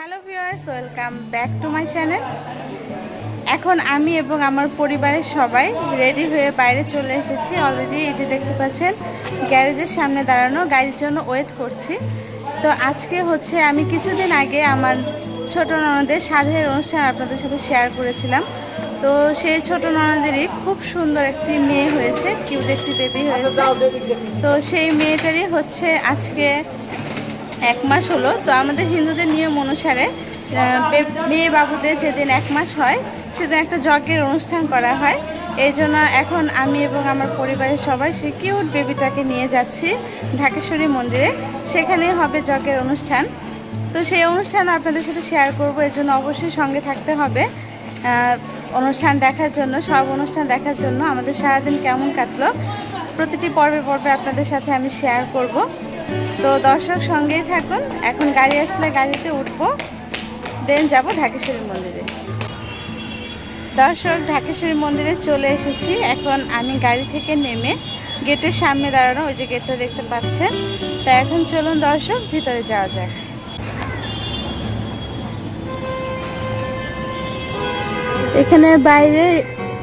Hello viewers, welcome back to my channel. এখন আমি এবং আমার পরিবারের সবাই রেডি হয়ে বাইরে চলে এসেছি অলরেডি। এই যে দেখতে পাচ্ছেন গ্যারেজের সামনে দাঁড়ানো, গাড়ির জন্য ওয়েট করছি। তো আজকে হচ্ছে আমি কিছুদিন আগে আমার ছোট ননদের সাধের অনুষ্ঠান আপনাদের সাথে শেয়ার করেছিলাম। তো সেই ছোট ননদেরই খুব সুন্দর একটি মেয়ে হয়েছে, কিউট একটি বেবি হয়েছে। তো সেই মেয়েটারই হচ্ছে আজকে 1 মাস হলো। তো আমাদের হিন্দুদের নিয়ম অনুসারে মেয়ে বাবুদের যেদিন 1 মাস হয় সেদিন একটা যজ্ঞের অনুষ্ঠান করা হয়। এই জন্য এখন আমি এবং আমার পরিবারের সবাই সেই কিউট বেবিটাকে নিয়ে যাচ্ছি ঢাকেশ্বরী মন্দিরে। সেখানেই হবে যজ্ঞের অনুষ্ঠান। তো সেই অনুষ্ঠান আপনাদের সাথে শেয়ার করব, এর জন্য অবশ্যই সঙ্গে থাকতে হবে অনুষ্ঠান দেখার জন্য। সব অনুষ্ঠান দেখার জন্য আমাদের সারাদিন কেমন কাটলো প্রতিটি পর্বে পর্বে আপনাদের সাথে আমি শেয়ার করব। তো দর্শক সঙ্গেই থাকুন। এখন গাড়ি আসলে গাড়িতে উঠবো, দেন যাব ঢাকেশ্বরী মন্দিরে। দর্শক, ঢাকেশ্বরী মন্দিরে চলে এসেছি। এখন আমি গাড়ি থেকে নেমে গেটের সামনে দাঁড়ানো, ওই যে গেটটা দেখতে পাচ্ছেন। তা এখন চলুন দর্শক, ভিতরে যাওয়া যাক। এখানে বাইরে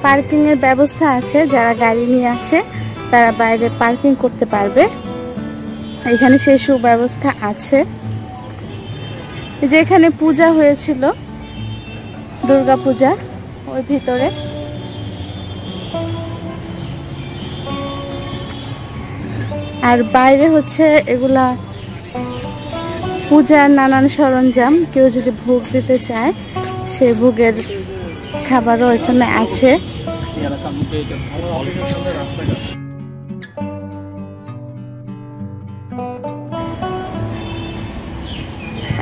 পার্কিং এর ব্যবস্থা আছে, যারা গাড়ি নিয়ে আসে তারা বাইরে পার্কিং করতে পারবে। এখানে সেই সুব্যবস্থা আছে। যে এখানে পূজা হয়েছিল, দুর্গা পূজা, ওই ভিতরে। আর বাইরে হচ্ছে এগুলা পূজার নানান সরঞ্জাম, কেউ যদি ভোগ দিতে চায় সেই ভোগের খাবারও এখানে আছে।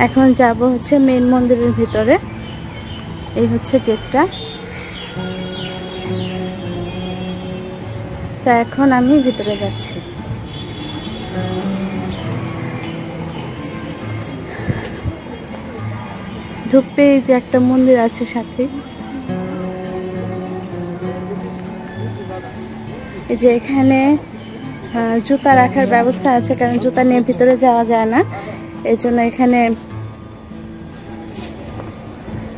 এখন যাব হচ্ছে মেইন মন্দিরের ভিতরে। এই হচ্ছে গেটটা। তা এখন আমি ভিতরে যাচ্ছি। ঢুকতেই যে একটা মন্দির আছে সাথে, এই যে এখানে জুতা রাখার ব্যবস্থা আছে, কারণ জুতা নিয়ে ভিতরে যাওয়া যায় না। এই জন্য এখানে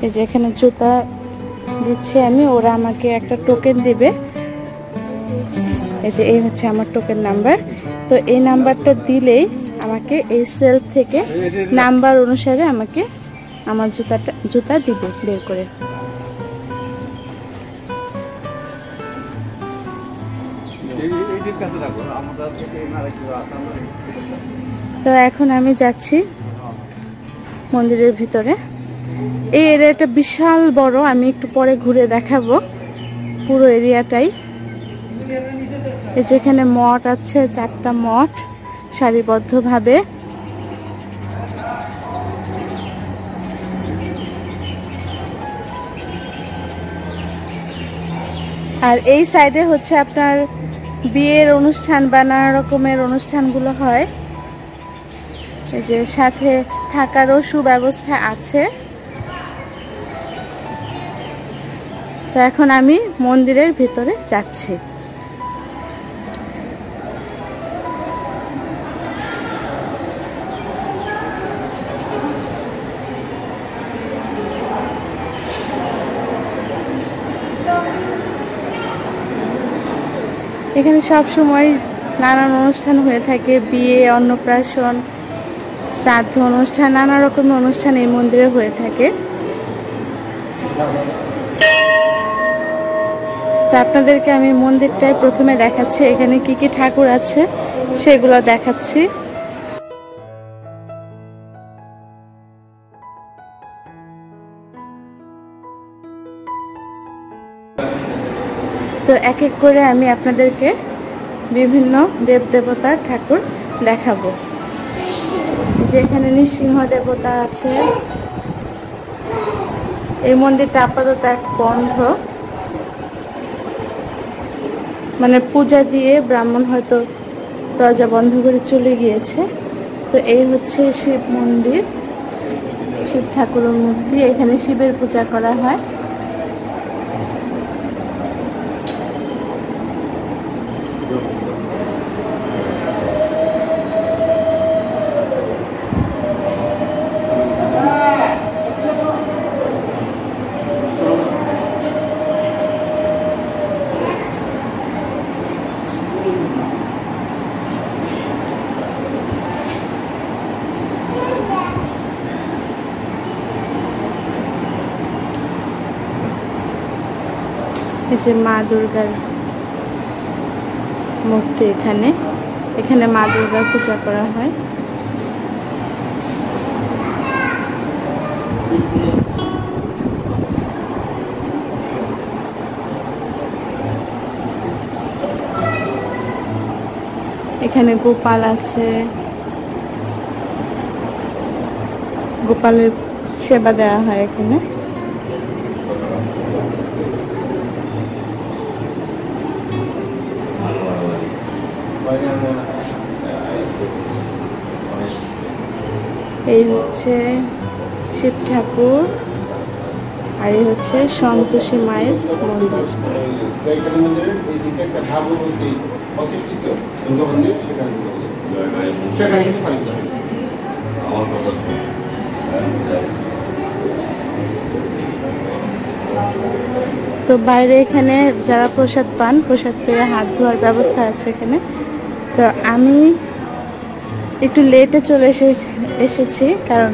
এই যে এখানে জুতা দিচ্ছি আমি, ওরা আমাকে একটা টোকেন দিবে। এই যে এই হচ্ছে আমার টোকেন নাম্বার। তো এই নাম্বারটা দিলেই আমাকে এই সেলফ থেকে নাম্বার অনুসারে আমাকে আমার জুতা দিবে বের করে। তো এখন আমি যাচ্ছি মন্দিরের ভিতরে। এই এরিয়াটা বিশাল বড়, আমি একটু পরে ঘুরে দেখাবো পুরো এরিয়াটাই। এই যেখানে মঠ আছে, 4টা মঠ সারিবদ্ধভাবে। আর এই সাইডে হচ্ছে আপনার বিয়ের অনুষ্ঠান বা নানা রকমের অনুষ্ঠানগুলো হয়। এই যে সাথে থাকারও সুব্যবস্থা আছে। তো এখন আমি মন্দিরের ভিতরে যাচ্ছি। এখানে সব সময় নানান অনুষ্ঠান হয়ে থাকে, বিয়ে, অন্নপ্রাশন, শ্রাদ্ধ অনুষ্ঠান, নানা রকমের অনুষ্ঠান এই মন্দিরে হয়ে থাকে। তো আপনাদেরকে আমি মন্দিরটাই প্রথমে দেখাচ্ছি, এখানে কি কি ঠাকুর আছে সেগুলো দেখাচ্ছি। তো এক এক করে আমি আপনাদেরকে বিভিন্ন দেবদেবতার ঠাকুর দেখাবো। যে এখানে নৃসিংহ দেবতা আছে। এই মন্দিরটা আপাতত বন্ধ, মানে পূজা দিয়ে ব্রাহ্মণ হয়তো দরজা বন্ধ করে চলে গিয়েছে। তো এই হচ্ছে শিব মন্দির, শিব ঠাকুরের মূর্তি। এখানে শিবের পূজা করা হয়। এই যে মা দুর্গার মূর্তি, এখানে মা দুর্গার পূজা করা হয়। এখানে গোপাল আছে, গোপালের সেবা দেওয়া হয় এখানে। এই হচ্ছে শিব ঠাকুর, আর এই হচ্ছে সন্তোষী মায়ের মন্দির। তো বাইরে এখানে যারা প্রসাদ পান, প্রসাদ পেয়ে হাত ধোয়ার ব্যবস্থা আছে এখানে। তো আমি একটু লেটে চলে এসেছি, কারণ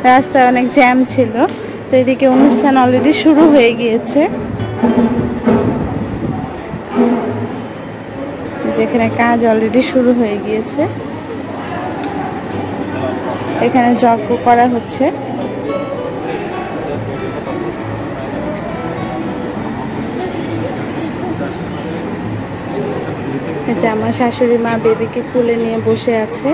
রাস্তায় অনেক জ্যাম ছিল। তো এদিকে অনুষ্ঠান অলরেডি শুরু হয়ে গিয়েছে, যেখানে কাজ অলরেডি শুরু হয়ে গিয়েছে। এখানে যজ্ঞ করা হচ্ছে। যে আমার শাশুড়ি মা বেবিকে কোলে নিয়ে বসে আছে।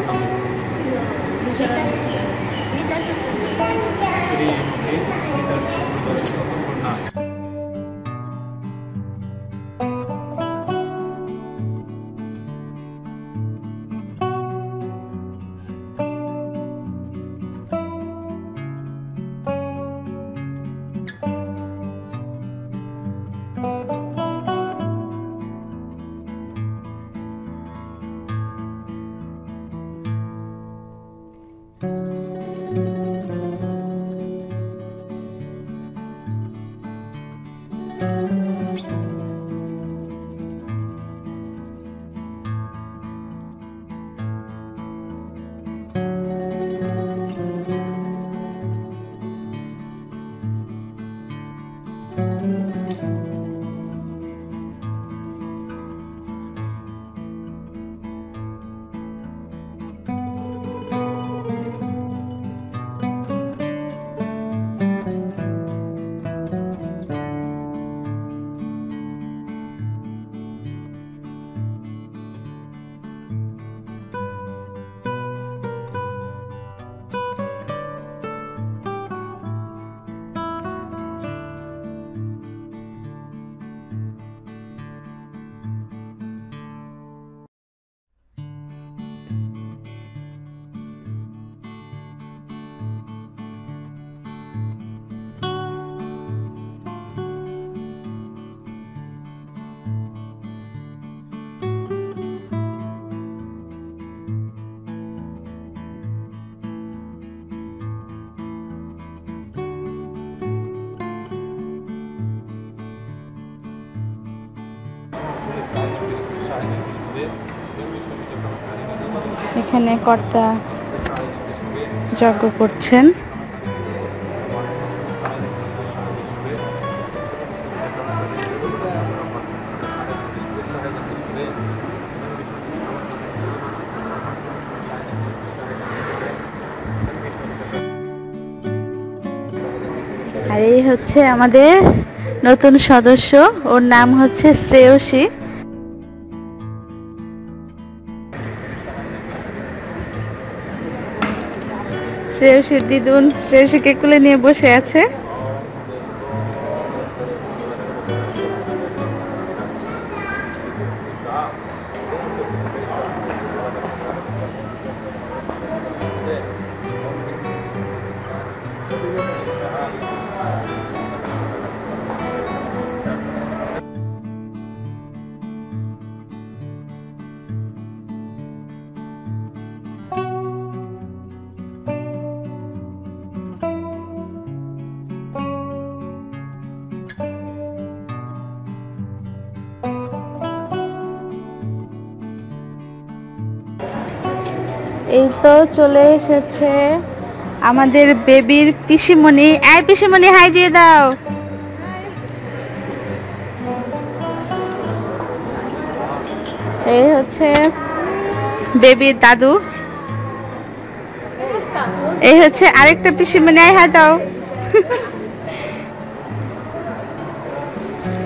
এখানে কর্তা যজ্ঞ করছেন। আর এই হচ্ছে আমাদের নতুন সদস্য, ওর নাম হচ্ছে শ্রেয়সী। শ্রেয়সীর দিদুন শ্রেয়সীকে কোলে নিয়ে বসে আছে। এই তো চলে এসেছে আমাদের বেবির পিসিমণি। এই পিসিমণি হাই দিয়ে দাও। হচ্ছে বেবির দাদু, এই হচ্ছে আরেকটা পিসিমণি। আয় হাত দাও।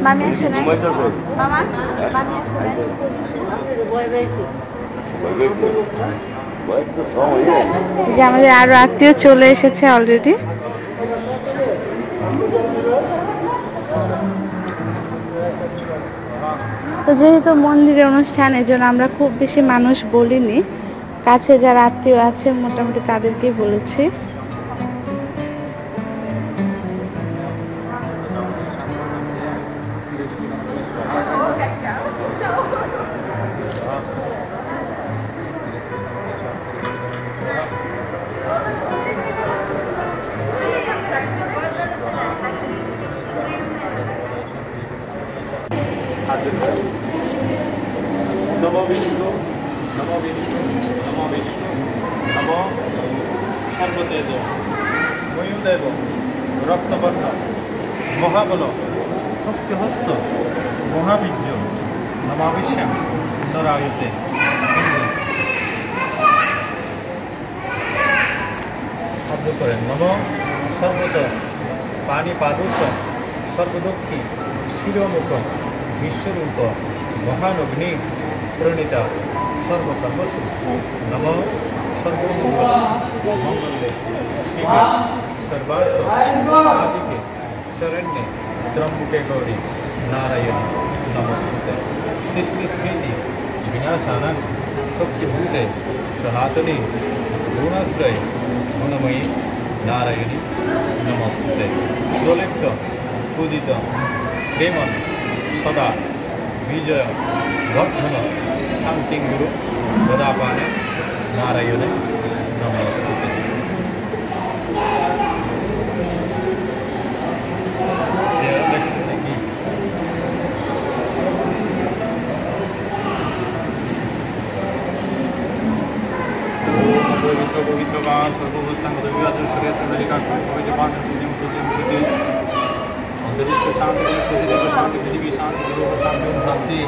মামি আসে নাই মামা, মামি আসে নাই। যে আমাদের আরো আত্মীয় চলে এসেছে অলরেডি। তো যেহেতু মন্দিরের অনুষ্ঠান, এই জন্য আমরা খুব বেশি মানুষ বলিনি, কাছে যারা আত্মীয় আছে মোটামুটি তাদেরকেই বলেছি। नमो विष्णु नमो विष्णु नमो विष्णु नमो सर्वतेज मयूदेव रक्तवर्ण महाबल शक्तिहस्त महाबीर्य नमाविश्याम नरायुते शब्द करें नम सर्वत पानी पादुष सर्वदक्षी शिरोमुख विश्वरूप महानग्नि प्रणीता सर्वकर्मसु नम सर्वमंगल मंगल्ये शिवे सर्वार्थ साधिके शरण्ये त्र्यंबके गौरी नारायणी नमस्ते सृष्टि स्मृति विनाशानां शक्तिभूते सनातनी गुणाश्रय गुणमयी नारायणी नमस्ते प्रलिप्त पूजित प्रेमन सदा विजय वर्धन शांति गुरु गदापाने नारायण नमस्ते। पवित्रवान अंतरिक्ष शांति शांति पृथ्वी शांति शांति ओम शांति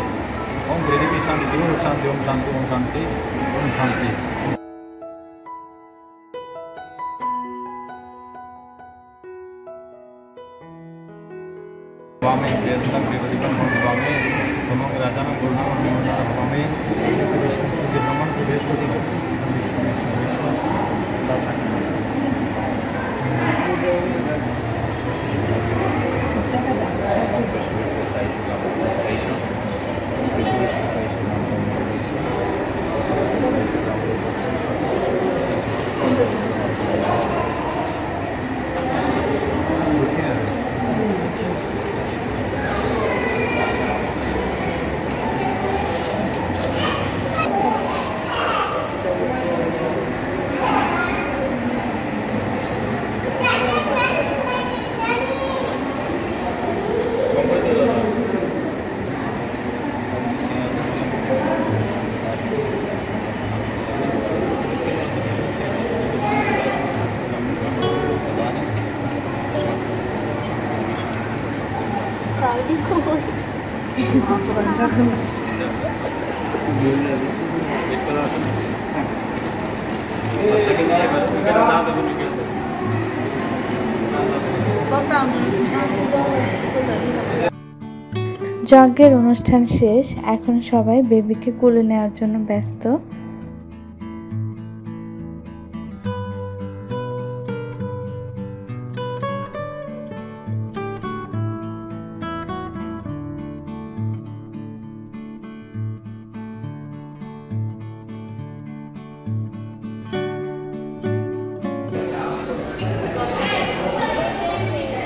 ओम पृथ्वी शांति ओम शांति ओम शांति ओम शांति ओम शांति। वामे वेदनं विवरितं वामे तमं राजानं गुरुणां वामे विष्णु सूर्य नमः बृहस्पति যজ্ঞের অনুষ্ঠান শেষ, এখন সবাই বেবিকে কোলে নেওয়ার জন্য ব্যস্ত।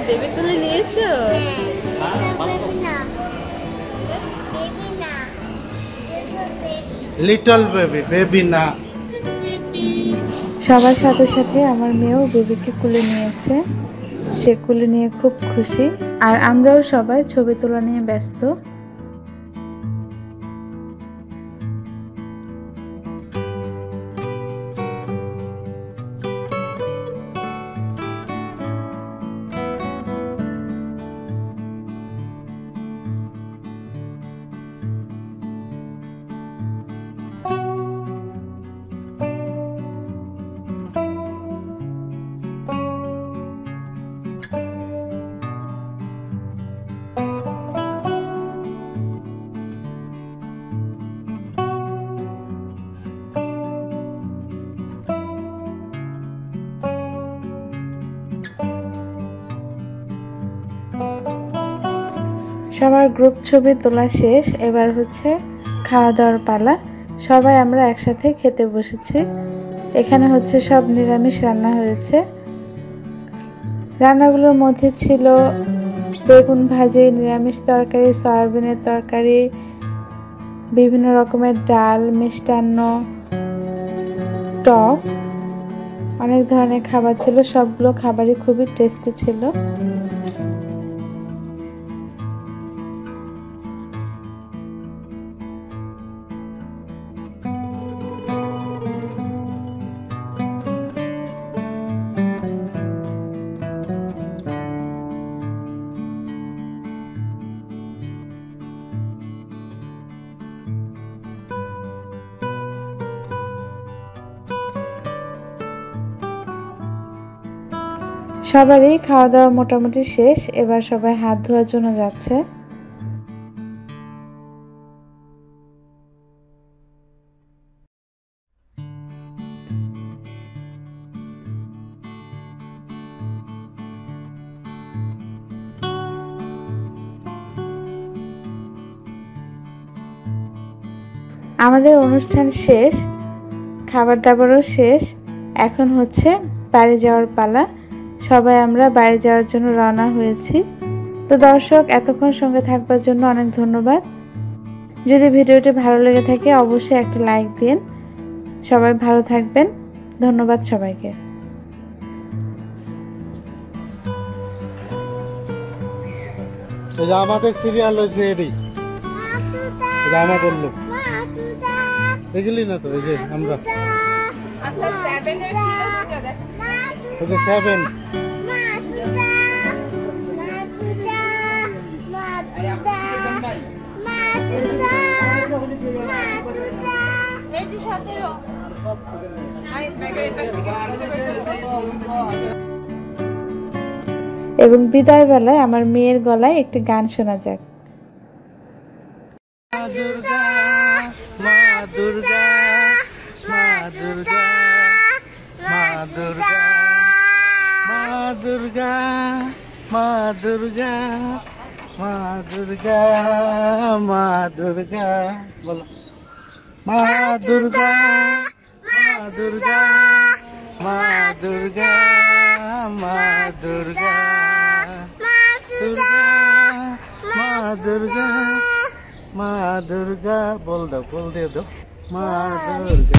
বেবি কোলে নিয়েছো? লিটল বেবি, বেবি না। সবার সাথে সাথে আমার মেয়েও বেবিকে কোলে নিয়েছে, সে কোলে নিয়ে খুব খুশি। আর আমরাও সবাই ছবি তোলা নিয়ে ব্যস্ত। সবার গ্রুপ ছবি তোলা শেষ, এবার হচ্ছে খাওয়া দাওয়ার পালা। সবাই আমরা একসাথে খেতে বসেছি। এখানে হচ্ছে সব নিরামিষ রান্না হয়েছে। রান্নাগুলোর মধ্যে ছিল বেগুন ভাজি, নিরামিষ তরকারি, সয়াবিনের তরকারি, বিভিন্ন রকমের ডাল, মিষ্টান্ন, টক, অনেক ধরনের খাবার ছিল। সবগুলো খাবারই খুবই টেস্টি ছিল। সবারই খাওয়া দাওয়া মোটামুটি শেষ, এবার সবাই হাত ধোয়ার জন্য যাচ্ছে। আমাদের অনুষ্ঠান শেষ, খাবার দাবারও শেষ। এখন হচ্ছে বাড়ি যাওয়ার পালা। সবাই আমরা বাড়ি যাওয়ার জন্য রওনা হয়েছি। তো দর্শক, এতক্ষণ সঙ্গে থাকবার জন্য অনেক ধন্যবাদ। যদি ভিডিওটি ভালো লেগে থাকে অবশ্যই একটা লাইক দিন। সবাই ভালো থাকবেন। ধন্যবাদ সবাইকে। এই যে আমাদের সিরিয়াল হয়েছে এডি, আমাদের লোক এগুলি না তো, এই যে আমরা আচ্ছা 7 এর ছিল সেটা দেখ। ওই যে 7 এই যে 17 এবং বিদায় বেলায় আমার মেয়ের গলায় একটি গান শোনা যাক। দুর্গা, মা দুর্গা, মা দুর্গা, মা দুর্গা, মা দুর্গা, মা দুর্গা, মা দুর্গা, মা দুর্গা, বলো মা দুর্গা, মা দুর্গা, মা দুর্গা, মা দুর্গা, দুর্গা, মা দুর্গা, মা দুর্গা, বল দাও, বল দিয়ে দাও, মা দুর্গা।